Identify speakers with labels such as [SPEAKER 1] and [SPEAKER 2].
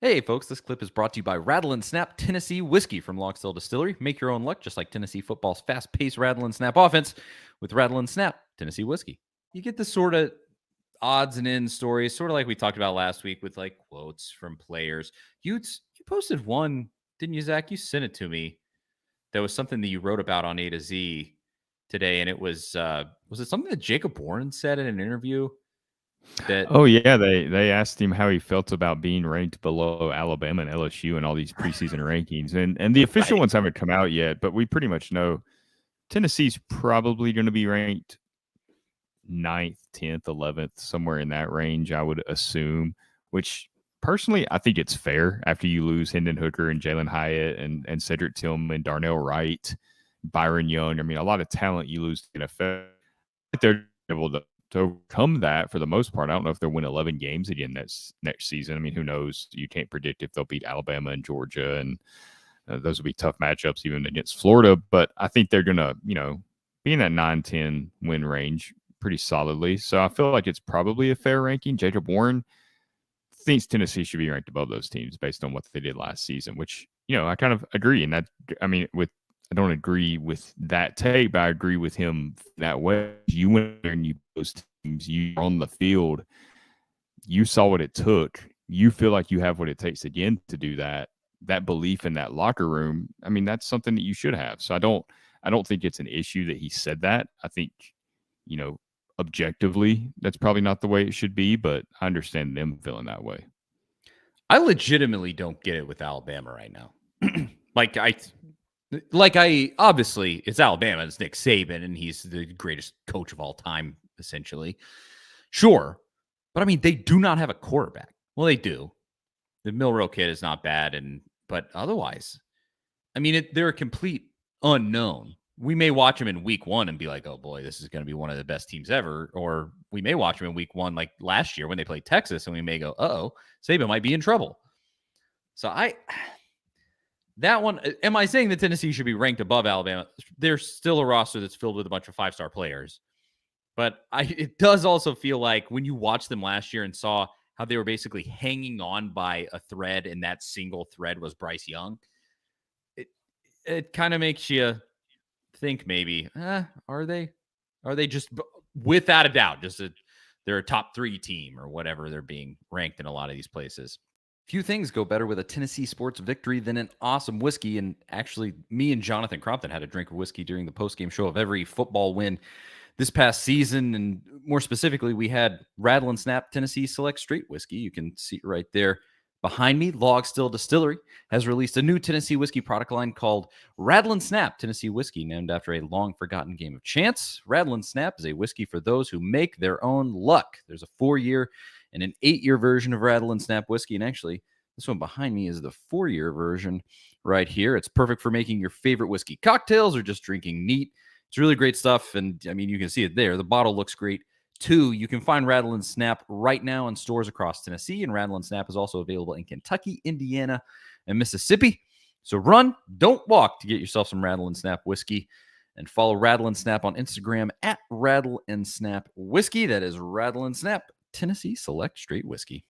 [SPEAKER 1] Hey, folks, this clip is brought to you by Rattle and Snap Tennessee Whiskey from Logsdale Distillery. Make your own luck, just like Tennessee football's fast paced Rattle and Snap offense with Rattle and Snap Tennessee Whiskey. You get the sort of odds and ends stories, sort of like we talked about last week with like quotes from players. You posted one, didn't you, Zach? You sent it to me. There was something that you wrote about on A to Z today, and it was it something that Jacob Warren said in an interview? That
[SPEAKER 2] Oh yeah, they asked him how he felt about being ranked below Alabama and LSU and all these preseason rankings, and the official
[SPEAKER 1] right.
[SPEAKER 2] ones haven't come out yet, but we pretty much know Tennessee's probably going to be ranked ninth, 10th, 11th, somewhere in that range, I would assume. Which personally, I think it's fair after you lose Hendon Hooker and Jalen Hyatt and Cedric Tillman, Darnell Wright, Byron Young. I mean, a lot of talent you lose to the NFL. They're able to overcome that for the most part. I don't know if they'll win 11 games again next season. I mean, who knows? You can't predict if they'll beat Alabama and Georgia, and those will be tough matchups even against Florida. But I think they're going to, be in that 9-10 win range pretty solidly. So I feel like it's probably a fair ranking. Jacob Warren thinks Tennessee should be ranked above those teams based on what they did last season, which, I kind of agree. And I don't agree with that take, but I agree with him that way. You went there and you those teams, you on the field, you saw what it took. You feel like you have what it takes again to do that. That belief in that locker room, I mean, that's something that you should have. So I don't think it's an issue that he said that. I think, objectively, that's probably not the way it should be, but I understand them feeling that way.
[SPEAKER 1] I legitimately don't get it with Alabama right now. I obviously it's Alabama, it's Nick Saban, and he's the greatest coach of all time, essentially. Sure. But I mean, they do not have a quarterback. Well, they do. The Milrow kid is not bad, but otherwise, I mean, they're a complete unknown. We may watch them in week one and be like, oh boy, this is going to be one of the best teams ever. Or we may watch them in week one, like last year when they played Texas, and we may go, oh, Saban might be in trouble. So that one, am I saying that Tennessee should be ranked above Alabama? There's still a roster that's filled with a bunch of 5-star players. But it does also feel like when you watched them last year and saw how they were basically hanging on by a thread, and that single thread was Bryce Young, it kind of makes you think maybe, are they just, without a doubt, they're a top 3 team or whatever they're being ranked in a lot of these places. Few things go better with a Tennessee sports victory than an awesome whiskey. And actually, me and Jonathan Crompton had a drink of whiskey during the postgame show of every football win this past season. And more specifically, we had Rattle and Snap Tennessee Select Straight Whiskey. You can see it right there behind me. Logsdale Distillery has released a new Tennessee whiskey product line called Rattle and Snap Tennessee Whiskey, named after a long-forgotten game of chance. Rattle and Snap is a whiskey for those who make their own luck. There's a 4-year and an 8-year version of Rattle and Snap whiskey. And actually, this one behind me is the 4-year version right here. It's perfect for making your favorite whiskey cocktails or just drinking neat. It's really great stuff. And I mean, you can see it there. The bottle looks great too. You can find Rattle and Snap right now in stores across Tennessee. And Rattle and Snap is also available in Kentucky, Indiana, and Mississippi. So run, don't walk to get yourself some Rattle and Snap whiskey. And follow Rattle and Snap on Instagram at Rattle and Snap Whiskey. That is Rattle and Snap Tennessee Select Straight Whiskey.